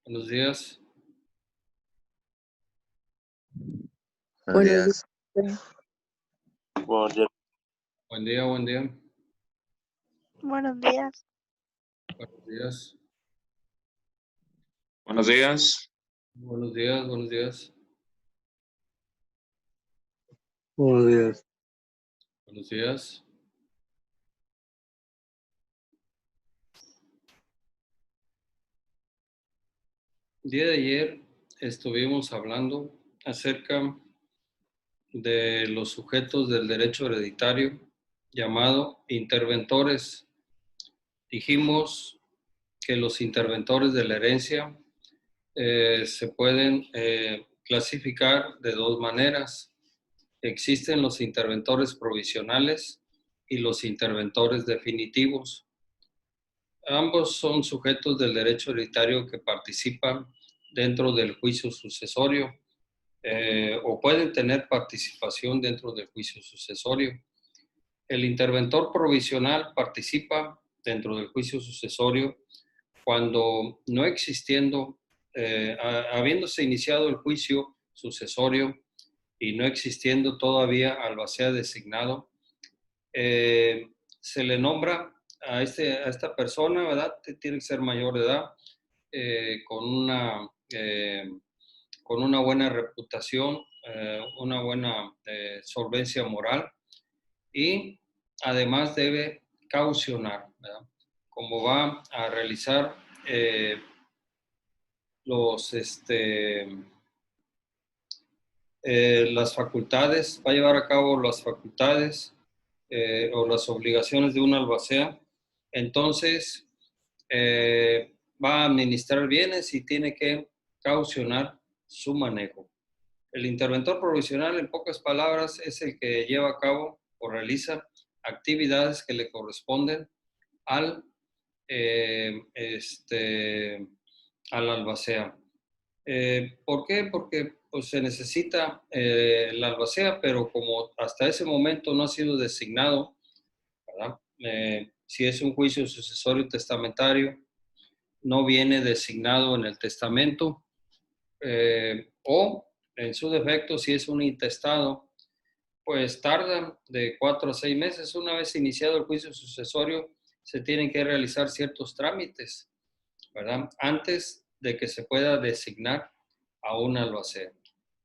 Buenos días. Buenos Buenos días. días. Buenos días. Buen día, buen día. Buenos días. Buenos días. Buenos días. Buenos días, buenos días. Buenos días. Buenos días. El día de ayer estuvimos hablando acerca de los sujetos del derecho hereditario llamado interventores. Dijimos que los interventores de la herencia se pueden clasificar de dos maneras. Existen los interventores provisionales y los interventores definitivos. Ambos son sujetos del derecho hereditario que participan dentro del juicio sucesorio o pueden tener participación dentro del juicio sucesorio. El interventor provisional participa dentro del juicio sucesorio cuando no existiendo, habiéndose iniciado el juicio sucesorio y no existiendo todavía albacea designado, se le nombra a esta persona, ¿verdad? Tiene que ser mayor de edad, con una buena reputación, una buena solvencia moral y además debe caucionar, ¿verdad? Como va a realizar las facultades, va a llevar a cabo las facultades o las obligaciones de un albacea, entonces va a administrar bienes y tiene que caucionar su manejo. El interventor provisional, en pocas palabras, es el que lleva a cabo o realiza actividades que le corresponden al albacea. ¿Por qué? Porque pues, se necesita la albacea, pero como hasta ese momento no ha sido designado, ¿verdad? Si es un juicio sucesorio testamentario, no viene designado en el testamento, o en su defecto, si es un intestado, pues tardan de 4 a 6 meses. Una vez iniciado el juicio sucesorio, se tienen que realizar ciertos trámites, ¿verdad? Antes de que se pueda designar a un albacea.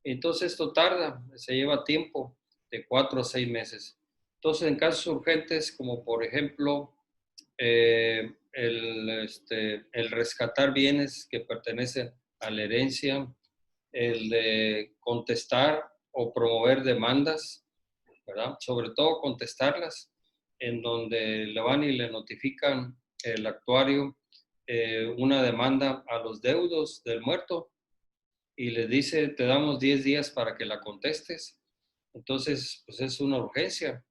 Entonces esto tarda, se lleva tiempo de 4 a 6 meses. Entonces en casos urgentes, como por ejemplo el rescatar bienes que pertenecen a la herencia, el de contestar o promover demandas, ¿verdad? Sobre todo contestarlas, en donde le van y le notifican el actuario una demanda a los deudos del muerto y les dice, te damos 10 días para que la contestes. Entonces, pues es una urgencia.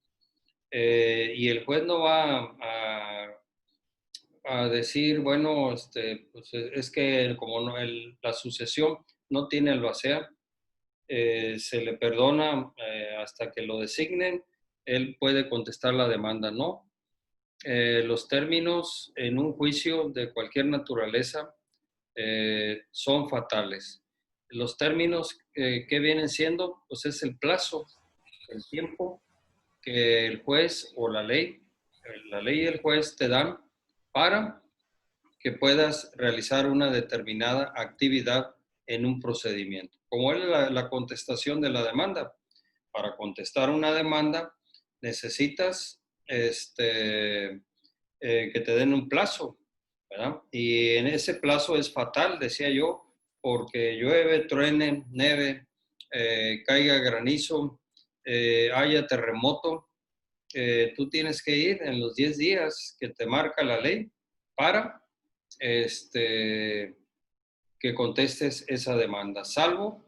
Y el juez no va a decir, bueno, pues es que como no, la sucesión no tiene albacea, se le perdona hasta que lo designen, él puede contestar la demanda, ¿no? Los términos en un juicio de cualquier naturaleza son fatales. Los términos que vienen siendo, pues es el plazo, el tiempo que el juez o la ley y el juez te dan para que puedas realizar una determinada actividad en un procedimiento. Como es la contestación de la demanda. Para contestar una demanda necesitas que te den un plazo, ¿verdad? Y en ese plazo es fatal, decía yo, porque llueve, truene, neve, caiga granizo, haya terremoto, tú tienes que ir en los 10 días que te marca la ley para que contestes esa demanda, salvo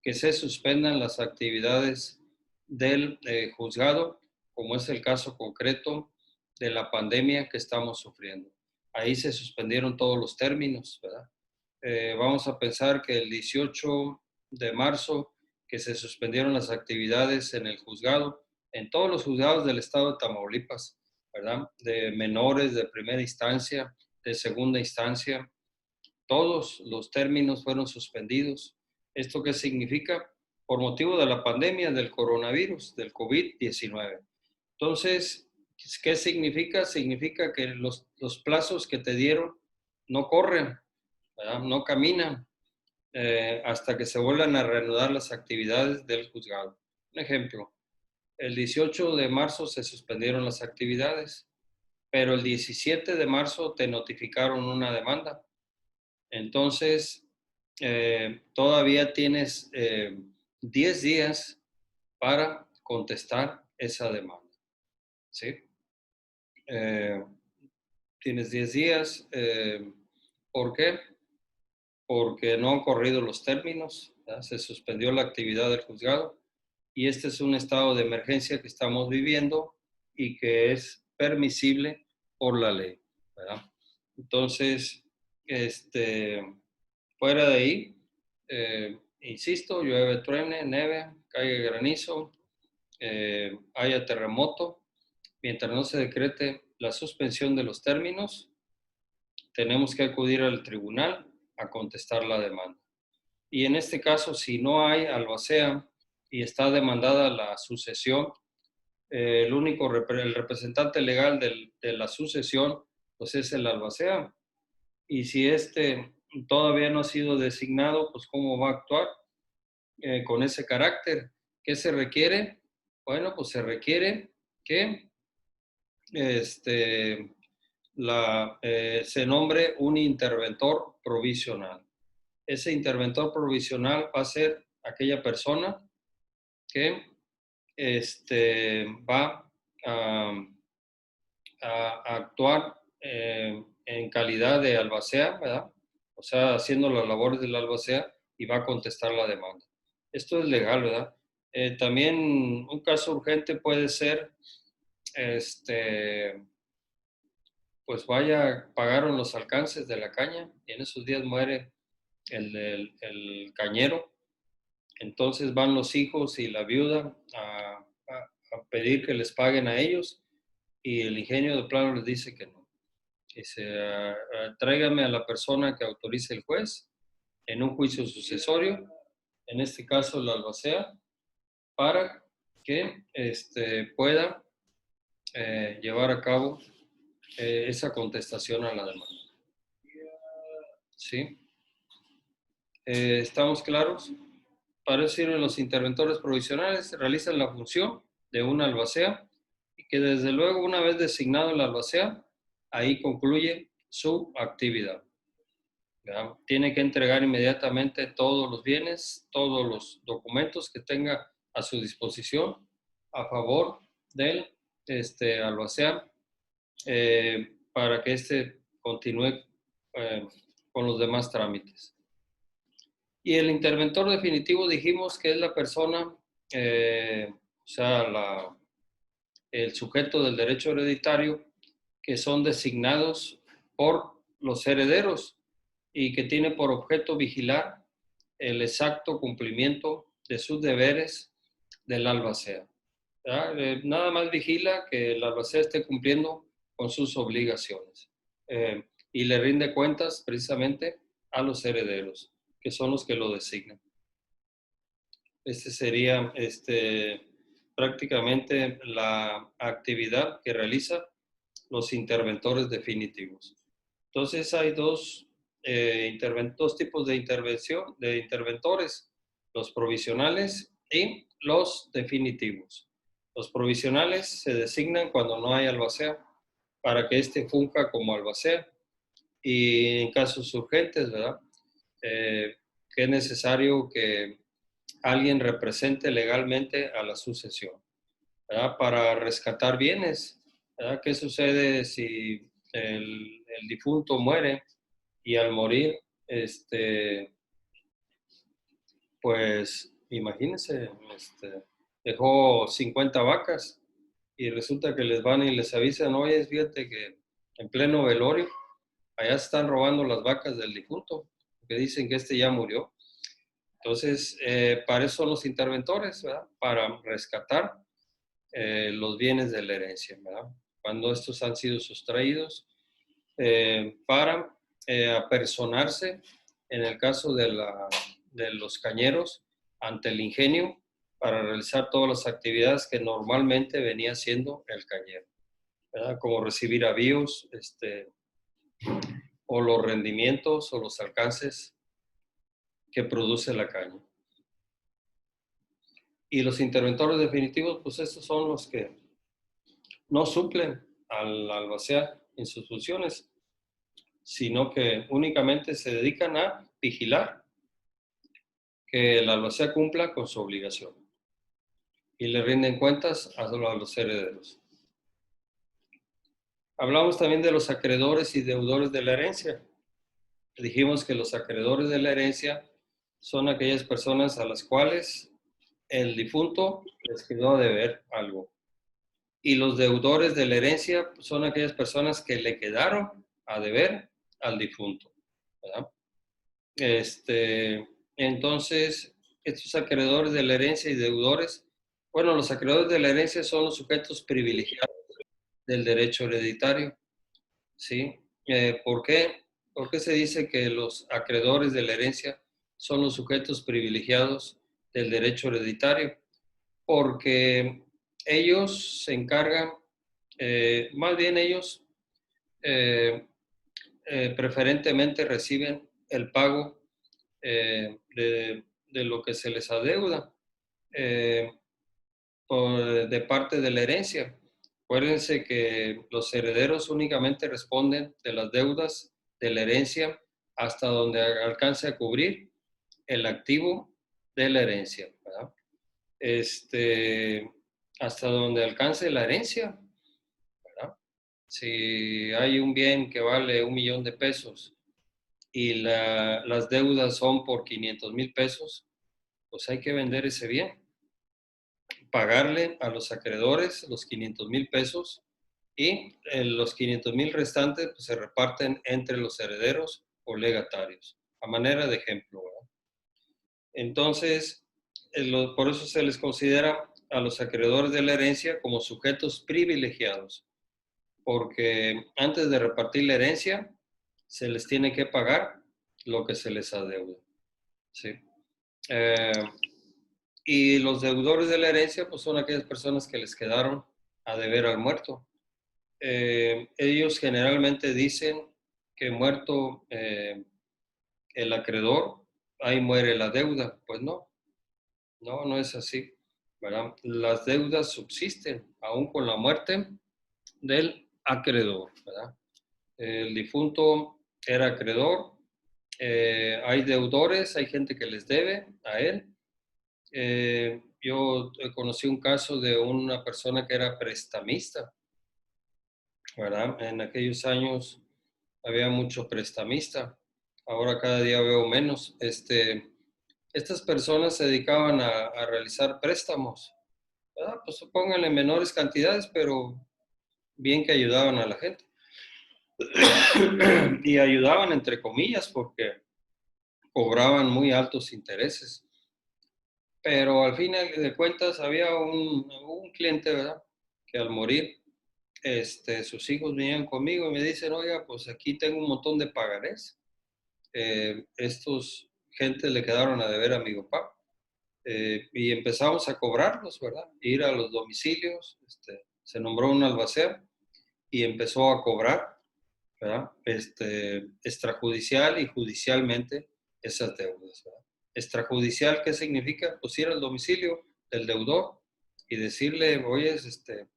que se suspendan las actividades del juzgado, como es el caso concreto de la pandemia que estamos sufriendo. Ahí se suspendieron todos los términos, ¿verdad? Vamos a pensar que el 18 de marzo, que se suspendieron las actividades en el juzgado, en todos los juzgados del estado de Tamaulipas, ¿verdad? De menores, de primera instancia, de segunda instancia, todos los términos fueron suspendidos. ¿Esto qué significa? Por motivo de la pandemia del coronavirus, del COVID-19. Entonces, ¿qué significa? Significa que los plazos que te dieron no corren, ¿verdad? No caminan hasta que se vuelvan a reanudar las actividades del juzgado. Un ejemplo, el 18 de marzo se suspendieron las actividades, pero el 17 de marzo te notificaron una demanda. Entonces, todavía tienes 10 días para contestar esa demanda, ¿sí? Tienes 10 días. ¿Por qué? Porque no han corrido los términos, ¿verdad? Se suspendió la actividad del juzgado y este es un estado de emergencia que estamos viviendo y que es permisible por la ley, ¿verdad? Entonces, fuera de ahí, insisto, llueve, truene, neve, caiga granizo, haya terremoto, mientras no se decrete la suspensión de los términos, tenemos que acudir al tribunal a contestar la demanda. Y en este caso, si no hay albacea y está demandada la sucesión, el representante legal de la sucesión, pues es el albacea. Y si todavía no ha sido designado, pues ¿cómo va a actuar con ese carácter? ¿Qué se requiere? Bueno, pues se requiere que se nombre un interventor provisional. Ese interventor provisional va a ser aquella persona que va a actuar en calidad de albacea, ¿verdad? O sea, haciendo las labores del albacea y va a contestar la demanda. Esto es legal, ¿verdad? También un caso urgente puede ser, pues pagaron los alcances de la caña y en esos días muere el cañero. Entonces van los hijos y la viuda a pedir que les paguen a ellos y el ingenio de plano les dice que no. Dice, tráigame a la persona que autorice el juez en un juicio sucesorio, en este caso la albacea, para que pueda llevar a cabo esa contestación a la demanda. ¿Sí? ¿Estamos claros? Para eso sirven los interventores provisionales, realizan la función de una albacea y que desde luego una vez designado el albacea, ahí concluye su actividad. ¿Verdad? Tiene que entregar inmediatamente todos los bienes, todos los documentos que tenga a su disposición a favor del albacea para que continúe con los demás trámites. Y el interventor definitivo dijimos que es la persona, o sea, el sujeto del derecho hereditario que son designados por los herederos y que tiene por objeto vigilar el exacto cumplimiento de sus deberes del albacea. Nada más vigila que el albacea esté cumpliendo con sus obligaciones y le rinde cuentas precisamente a los herederos, que son los que lo designan. Sería prácticamente la actividad que realiza los interventores definitivos. Entonces hay dos tipos de interventores, los provisionales y los definitivos. Los provisionales se designan cuando no hay albacea para que funja como albacea y en casos urgentes, ¿verdad? Que es necesario que alguien represente legalmente a la sucesión, ¿verdad? Para rescatar bienes, ¿verdad? ¿Qué sucede si el difunto muere y al morir, pues imagínense, dejó 50 vacas y resulta que les van y les avisan, oye, fíjate que en pleno velorio, allá están robando las vacas del difunto, que dicen que ya murió. Entonces, para eso son los interventores, ¿verdad? Para rescatar los bienes de la herencia, ¿verdad? Cuando estos han sido sustraídos para apersonarse en el caso de los cañeros ante el ingenio para realizar todas las actividades que normalmente venía haciendo el cañero, ¿verdad? Como recibir avíos, o los rendimientos o los alcances que produce la caña. Y los interventores definitivos, pues estos son los que no suplen al albacea en sus funciones, sino que únicamente se dedican a vigilar que el albacea cumpla con su obligación y le rinden cuentas a los herederos. Hablamos también de los acreedores y deudores de la herencia. Dijimos que los acreedores de la herencia son aquellas personas a las cuales el difunto les quedó a deber algo. Y los deudores de la herencia son aquellas personas que le quedaron a deber al difunto, ¿verdad? Entonces, estos acreedores de la herencia y deudores, bueno, los acreedores de la herencia son los sujetos privilegiados del derecho hereditario, ¿sí? ¿Por qué? ¿Por qué se dice que los acreedores de la herencia son los sujetos privilegiados del derecho hereditario? Porque ellos se encargan, más bien ellos preferentemente reciben el pago de lo que se les adeuda de parte de la herencia. Acuérdense que los herederos únicamente responden de las deudas de la herencia hasta donde alcance a cubrir el activo de la herencia, ¿verdad? Hasta donde alcance la herencia, ¿verdad? Si hay un bien que vale 1,000,000 de pesos y las deudas son por 500,000 pesos, pues hay que vender ese bien, pagarle a los acreedores los 500,000 pesos y los 500,000 restantes pues, se reparten entre los herederos o legatarios, a manera de ejemplo, ¿verdad? Entonces, por eso se les considera a los acreedores de la herencia como sujetos privilegiados, porque antes de repartir la herencia, se les tiene que pagar lo que se les adeuda, ¿sí? Y los deudores de la herencia, pues son aquellas personas que les quedaron a deber al muerto. Ellos generalmente dicen que muerto el acreedor, ahí muere la deuda. Pues no, no es así, ¿verdad? Las deudas subsisten aún con la muerte del acreedor, ¿verdad? El difunto era acreedor, hay deudores, hay gente que les debe a él. Yo conocí un caso de una persona que era prestamista, ¿verdad? En aquellos años había mucho prestamista, ahora cada día veo menos. Estas personas se dedicaban a realizar préstamos, ¿verdad? Pues pónganle menores cantidades, pero bien que ayudaban a la gente. Y ayudaban entre comillas porque cobraban muy altos intereses. Pero al final de cuentas había un cliente, ¿verdad? Que al morir, sus hijos venían conmigo y me dicen, oiga, pues aquí tengo un montón de pagarés. Estos gentes le quedaron a deber a mi papá. Y empezamos a cobrarlos, ¿verdad? Ir a los domicilios, se nombró un albacea y empezó a cobrar, ¿verdad? Extrajudicial y judicialmente esas deudas, ¿verdad? Extrajudicial, ¿qué significa? Pues ir al domicilio del deudor y decirle, oye,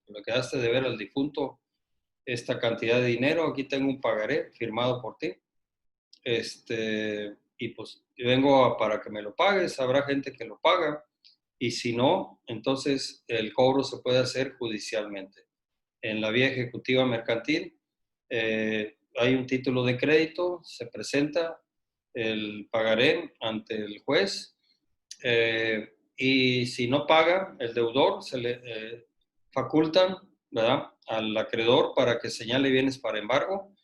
lo quedaste de ver al difunto esta cantidad de dinero, aquí tengo un pagaré firmado por ti, y pues vengo para que me lo pagues, habrá gente que lo paga, y si no, entonces el cobro se puede hacer judicialmente. En la vía ejecutiva mercantil hay un título de crédito, se presenta el pagaré ante el juez, y si no paga el deudor, se le facultan, ¿verdad?, al acreedor para que señale bienes para embargo,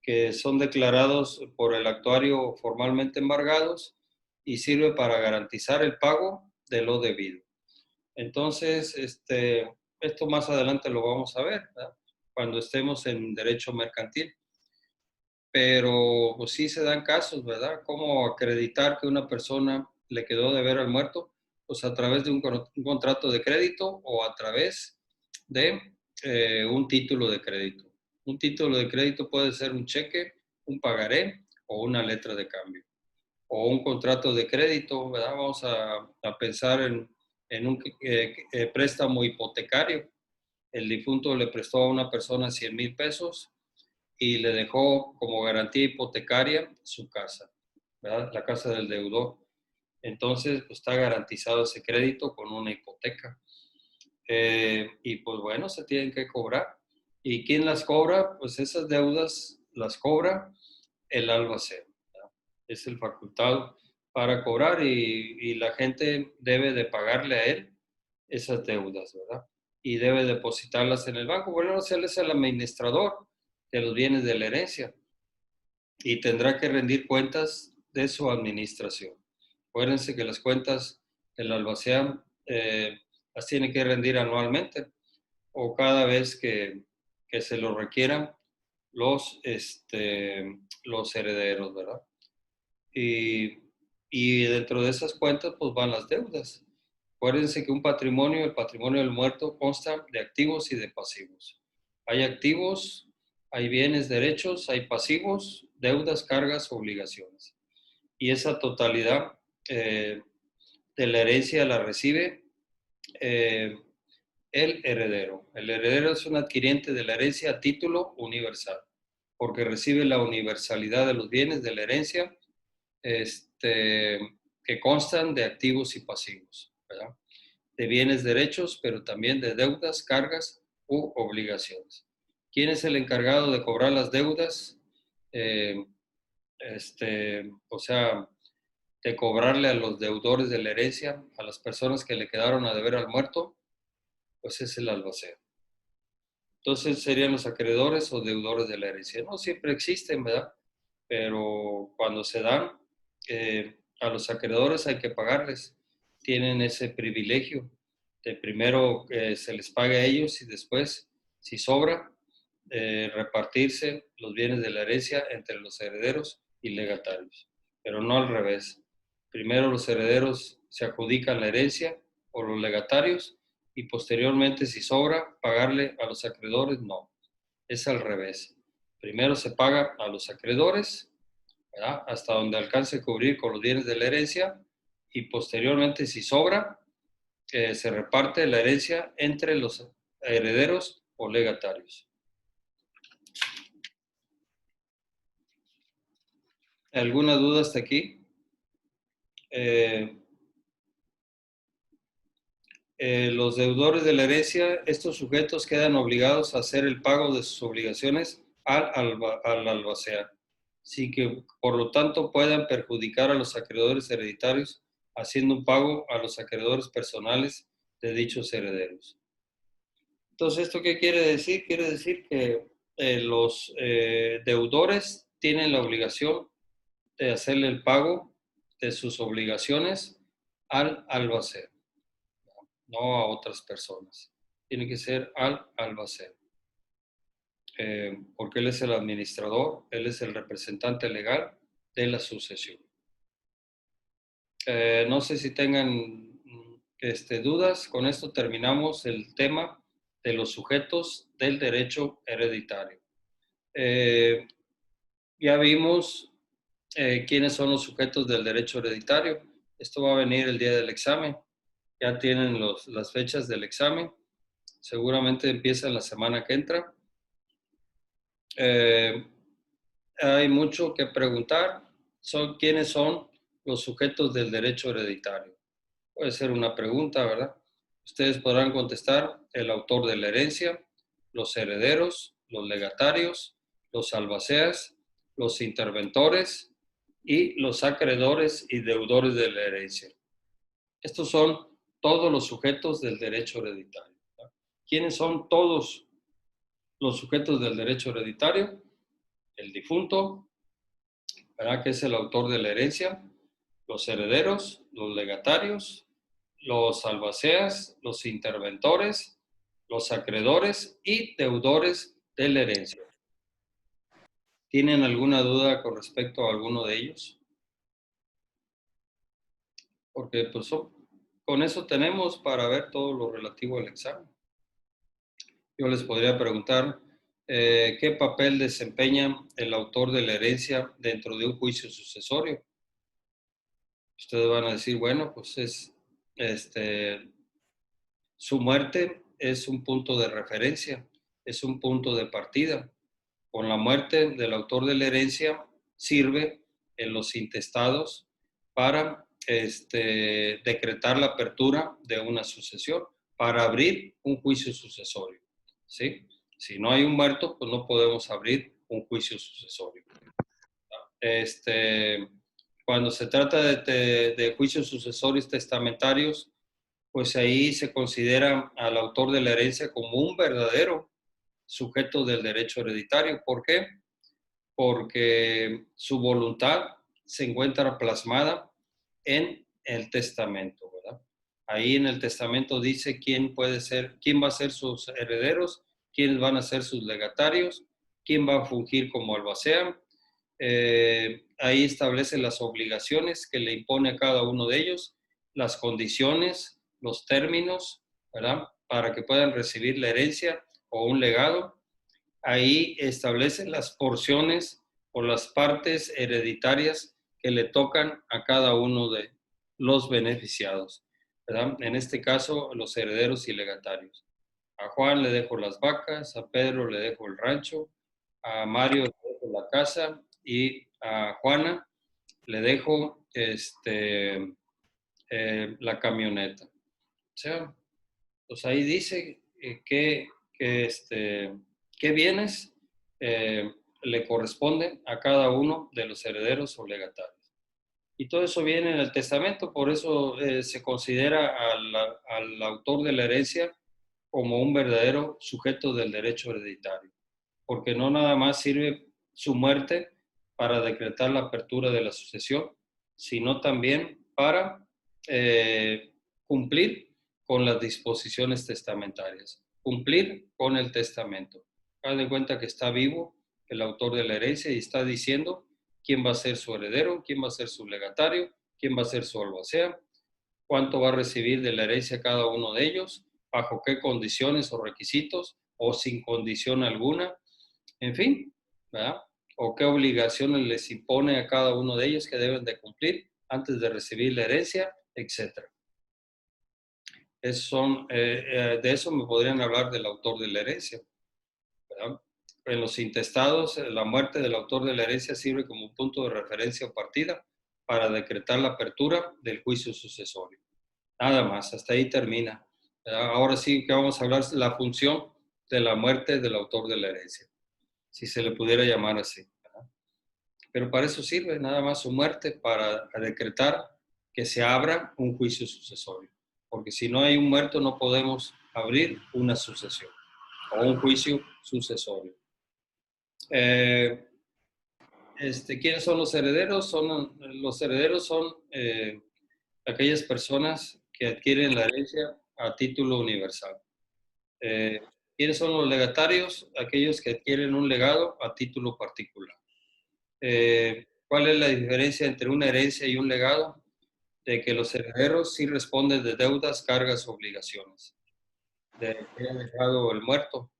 que son declarados por el actuario formalmente embargados y sirve para garantizar el pago de lo debido. Entonces, esto más adelante lo vamos a ver, ¿verdad?, cuando estemos en derecho mercantil. pero pues sí se dan casos, ¿verdad? ¿Cómo acreditar que una persona le quedó de ver al muerto? Pues a través de un contrato de crédito o a través de un título de crédito. Un título de crédito puede ser un cheque, un pagaré o una letra de cambio. O un contrato de crédito, ¿verdad? Vamos a pensar en un préstamo hipotecario. El difunto le prestó a una persona 100,000 pesos y le dejó como garantía hipotecaria su casa, ¿verdad? La casa del deudor. Entonces, pues está garantizado ese crédito con una hipoteca. Y pues bueno, se tienen que cobrar. ¿Y quién las cobra? Pues esas deudas las cobra el albacea, ¿verdad? Es el facultado para cobrar y la gente debe de pagarle a él esas deudas, ¿verdad? Y debe depositarlas en el banco. Bueno, él es el administrador de los bienes de la herencia y tendrá que rendir cuentas de su administración. Acuérdense que las cuentas del albacea las tiene que rendir anualmente o cada vez que se lo requieran los herederos, ¿verdad? Y dentro de esas cuentas pues van las deudas. Acuérdense que el patrimonio del muerto consta de activos y de pasivos. Hay activos, hay bienes, derechos, hay pasivos, deudas, cargas, obligaciones. Y esa totalidad de la herencia la recibe eh, el heredero. El heredero es un adquiriente de la herencia a título universal, porque recibe la universalidad de los bienes de la herencia que constan de activos y pasivos, ¿verdad? De bienes, derechos, pero también de deudas, cargas u obligaciones. ¿Quién es el encargado de cobrar las deudas? Eh, o sea, de cobrarle a los deudores de la herencia, a las personas que le quedaron a deber al muerto, pues es el albacea. Entonces serían los acreedores o deudores de la herencia. No siempre existen, ¿verdad? Pero cuando se dan, a los acreedores hay que pagarles. Tienen ese privilegio de primero que se les pague a ellos y después, si sobra, repartirse los bienes de la herencia entre los herederos y legatarios. Pero no al revés. Primero los herederos se adjudican la herencia o los legatarios y posteriormente, si sobra, pagarle a los acreedores, no. Es al revés. Primero se paga a los acreedores, ¿verdad? Hasta donde alcance a cubrir con los bienes de la herencia y posteriormente, si sobra, se reparte la herencia entre los herederos o legatarios. ¿Alguna duda hasta aquí? Los deudores de la herencia, estos sujetos quedan obligados a hacer el pago de sus obligaciones al albacea, sin que por lo tanto puedan perjudicar a los acreedores hereditarios haciendo un pago a los acreedores personales de dichos herederos. Entonces, ¿esto qué quiere decir? Quiere decir que los deudores tienen la obligación de hacerle el pago de sus obligaciones al albacea, no a otras personas. Tiene que ser al albacea. Porque él es el administrador, él es el representante legal de la sucesión. No sé si tengan dudas. Con esto terminamos el tema de los sujetos del derecho hereditario. Ya vimos quiénes son los sujetos del derecho hereditario. Esto va a venir el día del examen. Ya tienen las fechas del examen. Seguramente empieza la semana que entra. Hay mucho que preguntar. ¿Quiénes son los sujetos del derecho hereditario? Puede ser una pregunta, ¿verdad? Ustedes podrán contestar el autor de la herencia, los herederos, los legatarios, los albaceas, los interventores y los acreedores y deudores de la herencia. Estos son todos los sujetos del derecho hereditario, ¿verdad? ¿Quiénes son todos los sujetos del derecho hereditario? El difunto, ¿verdad? Que es el autor de la herencia, los herederos, los legatarios, los albaceas, los interventores, los acreedores y deudores de la herencia. ¿Tienen alguna duda con respecto a alguno de ellos? Porque pues con eso tenemos para ver todo lo relativo al examen. Yo les podría preguntar, ¿qué papel desempeña el autor de la herencia dentro de un juicio sucesorio? Ustedes van a decir, bueno, pues su muerte es un punto de referencia, es un punto de partida. Con la muerte del autor de la herencia sirve en los intestados para decretar la apertura de una sucesión, para abrir un juicio sucesorio, ¿sí? Si no hay un muerto, pues no podemos abrir un juicio sucesorio. Cuando se trata de juicios sucesorios testamentarios, pues ahí se considera al autor de la herencia como un verdadero sujeto del derecho hereditario. ¿Por qué? Porque su voluntad se encuentra plasmada en el testamento, ¿verdad? Ahí en el testamento dice quién va a ser sus herederos, quiénes van a ser sus legatarios, quién va a fungir como albacea. Ahí establece las obligaciones que le impone a cada uno de ellos, las condiciones, los términos, ¿verdad? Para que puedan recibir la herencia o un legado. Ahí establece las porciones o las partes hereditarias que le tocan a cada uno de los beneficiados, ¿verdad? En este caso, los herederos y legatarios. A Juan le dejo las vacas, a Pedro le dejo el rancho, a Mario le dejo la casa y a Juana le dejo la camioneta. O sea, pues ahí dice qué bienes le corresponden a cada uno de los herederos o legatarios. Y todo eso viene en el testamento, por eso se considera al autor de la herencia como un verdadero sujeto del derecho hereditario, porque no nada más sirve su muerte para decretar la apertura de la sucesión, sino también para cumplir con las disposiciones testamentarias, cumplir con el testamento. Hagan de cuenta que está vivo el autor de la herencia y está diciendo quién va a ser su heredero, quién va a ser su legatario, quién va a ser su albacea, cuánto va a recibir de la herencia cada uno de ellos, bajo qué condiciones o requisitos, o sin condición alguna, en fin, ¿verdad? O qué obligaciones les impone a cada uno de ellos que deben de cumplir antes de recibir la herencia, etc. De eso me podrían hablar del autor de la herencia, ¿verdad? En los intestados, la muerte del autor de la herencia sirve como un punto de referencia o partida para decretar la apertura del juicio sucesorio. Nada más, hasta ahí termina. Ahora sí que vamos a hablar de la función de la muerte del autor de la herencia, si se le pudiera llamar así, ¿verdad? Pero para eso sirve nada más su muerte, para decretar que se abra un juicio sucesorio. Porque si no hay un muerto no podemos abrir una sucesión o un juicio sucesorio. ¿Quiénes son los herederos? Los herederos son aquellas personas que adquieren la herencia a título universal. ¿Quiénes son los legatarios? Aquellos que adquieren un legado a título particular. ¿Cuál es la diferencia entre una herencia y un legado? De que los herederos sí responden de deudas, cargas, obligaciones, de que ha dejado el muerto.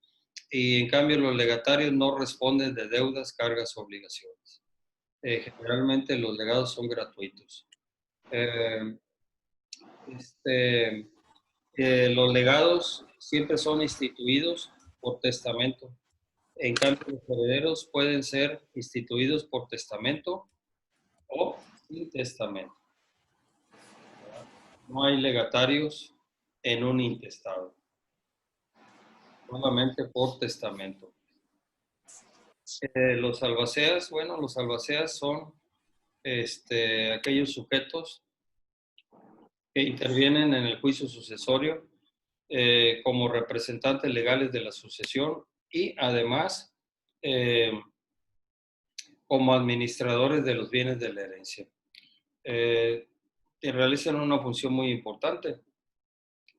Y en cambio los legatarios no responden de deudas, cargas, obligaciones. Generalmente los legados son gratuitos. Los legados siempre son instituidos por testamento. En cambio, los herederos pueden ser instituidos por testamento o sin testamento. No hay legatarios en un intestado, solamente por testamento. Los albaceas, bueno, los albaceas son aquellos sujetos que intervienen en el juicio sucesorio como representantes legales de la sucesión y además como administradores de los bienes de la herencia. Que realizan una función muy importante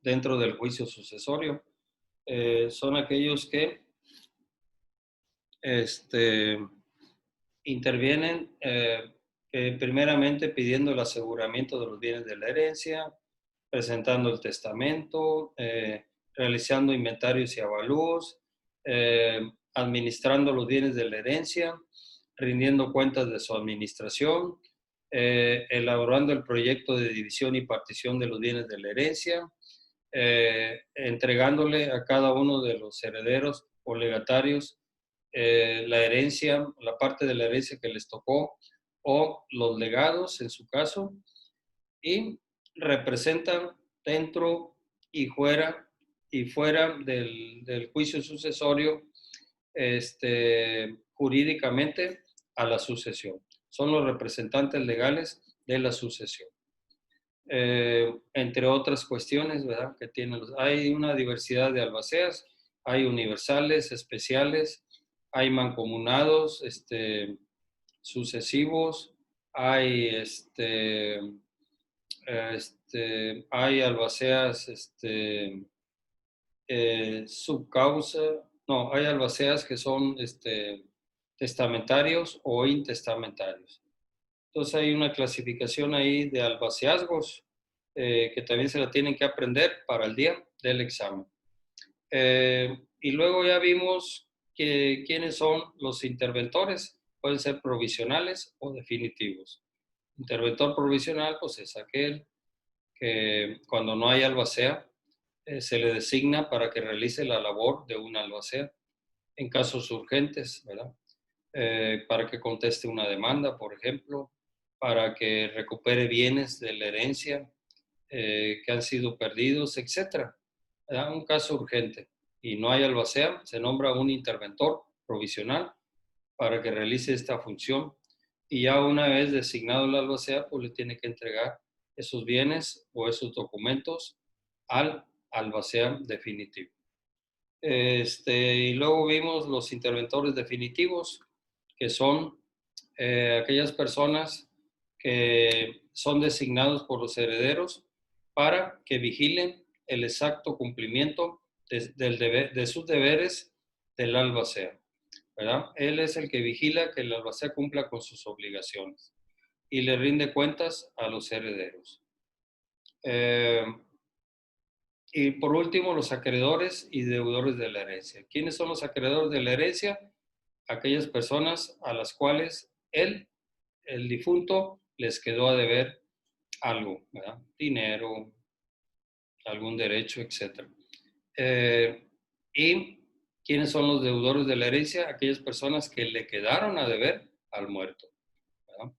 dentro del juicio sucesorio. Son aquellos que intervienen primeramente pidiendo el aseguramiento de los bienes de la herencia, presentando el testamento, realizando inventarios y avalúos, administrando los bienes de la herencia, rindiendo cuentas de su administración, elaborando el proyecto de división y partición de los bienes de la herencia, entregándole a cada uno de los herederos o legatarios la herencia, la parte de la herencia que les tocó o los legados en su caso, y representan dentro y fuera del juicio sucesorio jurídicamente a la sucesión. Son los representantes legales de la sucesión. Entre otras cuestiones, ¿verdad? Que tienen hay una diversidad de albaceas, hay universales, especiales, hay mancomunados, sucesivos, hay hay albaceas subcausa, no, hay albaceas que son testamentarios o intestamentarios. Entonces hay una clasificación ahí de albaceazgos que también se la tienen que aprender para el día del examen. Y luego ya vimos quiénes son los interventores. Pueden ser provisionales o definitivos. Interventor provisional, pues es aquel que cuando no hay albacea, se le designa para que realice la labor de un albacea en casos urgentes, ¿verdad? Para que conteste una demanda, por ejemplo, para que recupere bienes de la herencia que han sido perdidos, etc. ¿Verdad? Un caso urgente y no hay albacea, se nombra un interventor provisional para que realice esta función y ya una vez designado el albacea, pues le tiene que entregar esos bienes o esos documentos al albacea definitivo. Y luego vimos los interventores definitivos, que son aquellas personas que son designados por los herederos para que vigilen el exacto cumplimiento de sus deberes del albacea, ¿verdad? Él es el que vigila que el albacea cumpla con sus obligaciones y le rinde cuentas a los herederos. Y por último, los acreedores y deudores de la herencia. ¿Quiénes son los acreedores de la herencia? Aquellas personas a las cuales el difunto, les quedó a deber algo, ¿verdad? Dinero, algún derecho, etc. ¿Y quiénes son los deudores de la herencia? Aquellas personas que le quedaron a deber al muerto, ¿verdad?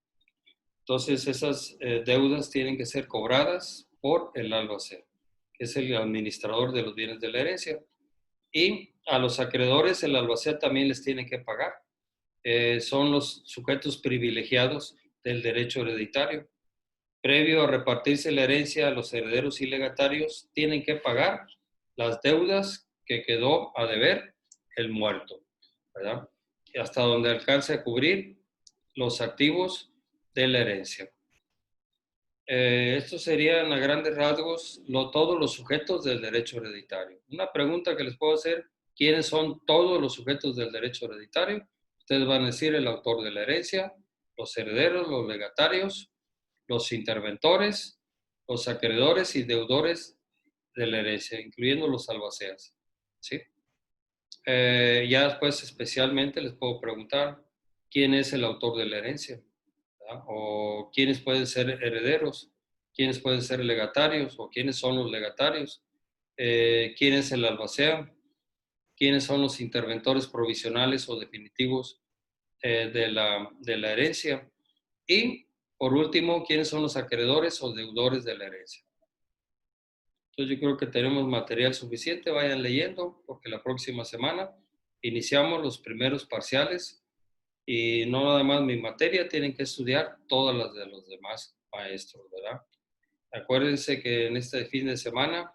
Entonces, esas deudas tienen que ser cobradas por el albacea, que es el administrador de los bienes de la herencia. Y a los acreedores el albacea también les tiene que pagar. Son los sujetos privilegiados del derecho hereditario. Previo a repartirse la herencia a los herederos y legatarios, tienen que pagar las deudas que quedó a deber el muerto, ¿verdad? Y hasta donde alcance a cubrir los activos de la herencia. Estos serían a grandes rasgos todos los sujetos del derecho hereditario. Una pregunta que les puedo hacer: ¿quiénes son todos los sujetos del derecho hereditario? Ustedes van a decir el autor de la herencia, los herederos, los legatarios, los interventores, los acreedores y deudores de la herencia, incluyendo los albaceas, ¿sí? Ya después especialmente les puedo preguntar quién es el autor de la herencia, ¿verdad? O quiénes pueden ser herederos, quiénes pueden ser legatarios o quiénes son los legatarios, quién es el albacea, quiénes son los interventores provisionales o definitivos de la herencia y, por último, quiénes son los acreedores o deudores de la herencia. Entonces yo creo que tenemos material suficiente, vayan leyendo porque la próxima semana iniciamos los primeros parciales y no nada más mi materia, tienen que estudiar todas las de los demás maestros, ¿verdad? Acuérdense que en este fin de semana,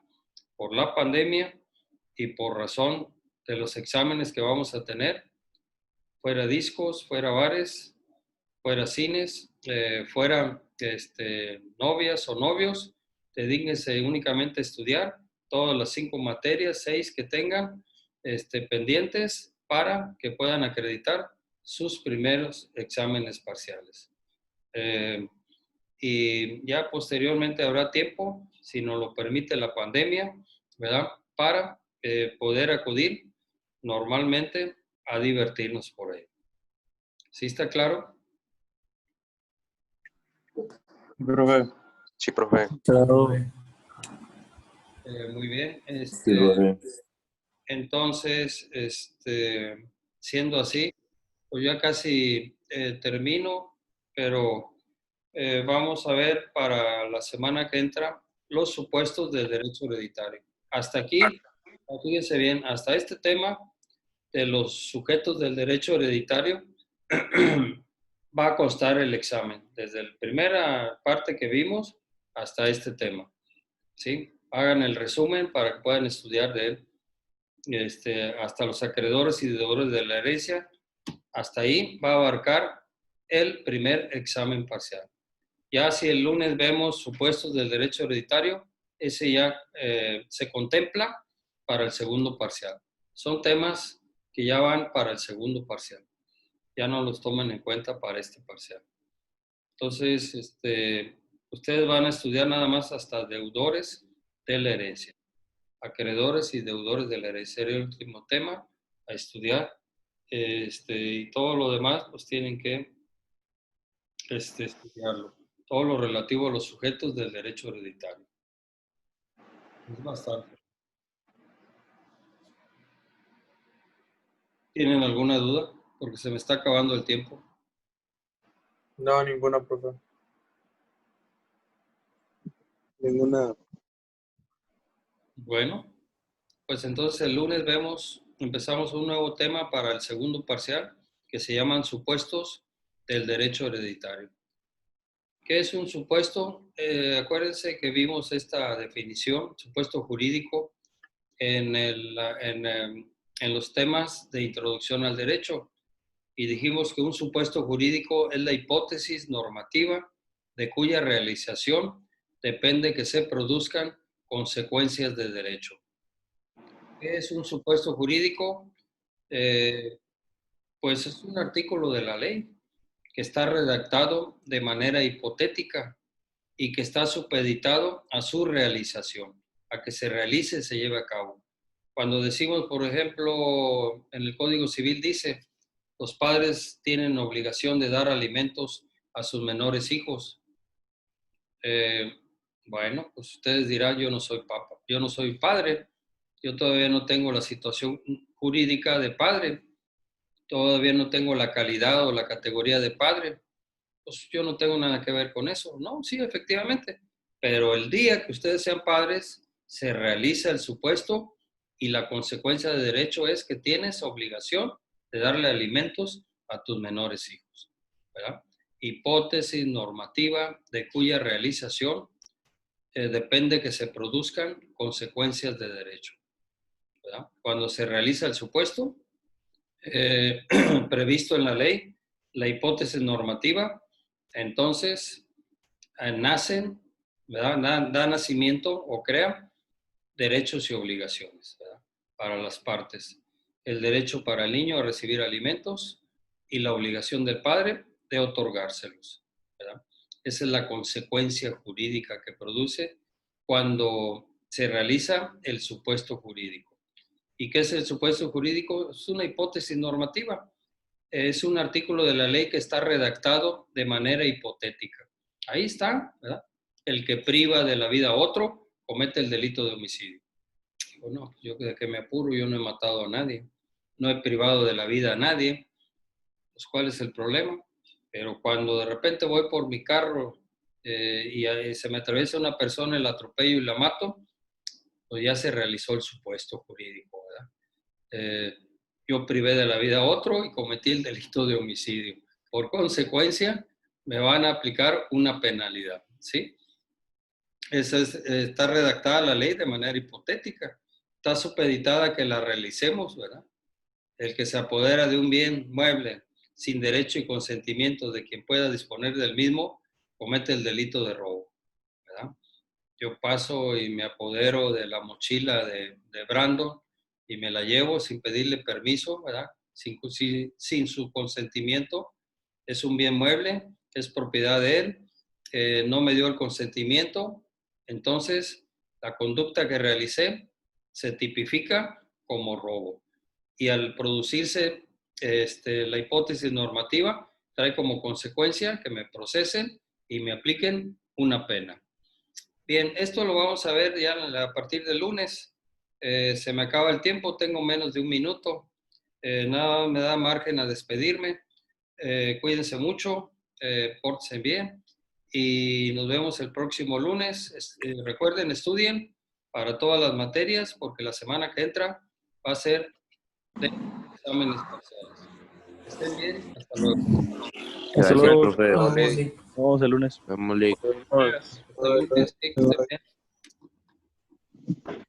por la pandemia y por razón de los exámenes que vamos a tener, fuera discos, fuera bares, fuera cines, fuera novias o novios, dedíquense únicamente a estudiar todas las 5 materias, 6 que tengan pendientes para que puedan acreditar sus primeros exámenes parciales. Y ya posteriormente habrá tiempo, si nos lo permite la pandemia, ¿verdad? Para poder acudir normalmente a divertirnos por ahí. ¿Sí está claro? Profe. Sí, profe. Claro. Muy bien. Sí, profe. Entonces, siendo así, pues ya casi termino, pero vamos a ver para la semana que entra los supuestos del derecho hereditario. Hasta aquí, fíjense bien, hasta este tema de los sujetos del derecho hereditario va a constar el examen, desde la primera parte que vimos hasta este tema. ¿Sí? Hagan el resumen para que puedan estudiar de él. Hasta los acreedores y deudores de la herencia, hasta ahí va a abarcar el primer examen parcial. Ya si el lunes vemos supuestos del derecho hereditario, ese ya se contempla para el segundo parcial. Son temas que ya van para el segundo parcial. Ya no los toman en cuenta para este parcial. Entonces, ustedes van a estudiar nada más hasta deudores de la herencia. Acreedores y deudores de la herencia. Sería el último tema a estudiar. Y todo lo demás, pues tienen que estudiarlo. Todo lo relativo a los sujetos del derecho hereditario. Es bastante. ¿Tienen alguna duda? Porque se me está acabando el tiempo. No, ninguna, profe. Ninguna. Bueno, pues entonces el lunes empezamos un nuevo tema para el segundo parcial que se llaman supuestos del derecho hereditario. ¿Qué es un supuesto? Acuérdense que vimos esta definición, supuesto jurídico, en los temas de introducción al derecho. Y dijimos que un supuesto jurídico es la hipótesis normativa de cuya realización depende que se produzcan consecuencias de derecho. ¿Qué es un supuesto jurídico? Pues es un artículo de la ley que está redactado de manera hipotética y que está supeditado a su realización, a que se realice, se lleve a cabo. Cuando decimos, por ejemplo, en el Código Civil dice, los padres tienen obligación de dar alimentos a sus menores hijos. Bueno, pues ustedes dirán, yo no soy papá, yo no soy padre, yo todavía no tengo la situación jurídica de padre, todavía no tengo la calidad o la categoría de padre, pues yo no tengo nada que ver con eso. No, sí, efectivamente, pero el día que ustedes sean padres, se realiza el supuesto y la consecuencia de derecho es que tienes obligación de darle alimentos a tus menores hijos, ¿verdad? Hipótesis normativa de cuya realización depende que se produzcan consecuencias de derecho, ¿verdad? Cuando se realiza el supuesto previsto en la ley, la hipótesis normativa, entonces nacen, ¿verdad? Da nacimiento o crea derechos y obligaciones, ¿verdad? Para las partes. El derecho para el niño a recibir alimentos y la obligación del padre de otorgárselos, ¿verdad? Esa es la consecuencia jurídica que produce cuando se realiza el supuesto jurídico. ¿Y qué es el supuesto jurídico? Es una hipótesis normativa. Es un artículo de la ley que está redactado de manera hipotética. Ahí está, ¿verdad? El que priva de la vida a otro comete el delito de homicidio. Bueno, yo de que me apuro, yo no he matado a nadie, no he privado de la vida a nadie. Pues, ¿cuál es el problema? Pero cuando de repente voy por mi carro y se me atraviesa una persona, la atropello y la mato, pues ya se realizó el supuesto jurídico, ¿verdad? Yo privé de la vida a otro y cometí el delito de homicidio. Por consecuencia, me van a aplicar una penalidad, ¿sí? Está redactada la ley de manera hipotética. Está supeditada a que la realicemos, ¿verdad? El que se apodera de un bien mueble sin derecho y consentimiento de quien pueda disponer del mismo, comete el delito de robo, ¿verdad? Yo paso y me apodero de la mochila de Brandon y me la llevo sin pedirle permiso, ¿verdad? sin su consentimiento. Es un bien mueble, es propiedad de él, no me dio el consentimiento, entonces la conducta que realicé se tipifica como robo. Y al producirse la hipótesis normativa, trae como consecuencia que me procesen y me apliquen una pena. Bien, esto lo vamos a ver ya a partir del lunes. Se me acaba el tiempo, tengo menos de un minuto. Nada me da margen a despedirme. Cuídense mucho, pórtense bien y nos vemos el próximo lunes. Recuerden, estudien para todas las materias porque la semana que entra va a ser de exámenes parciales. Estén bien, hasta luego. Hasta luego, profe. Nos vemos, Nos vemos el lunes. Vamos, Lick. Hasta el lunes, que estén bien.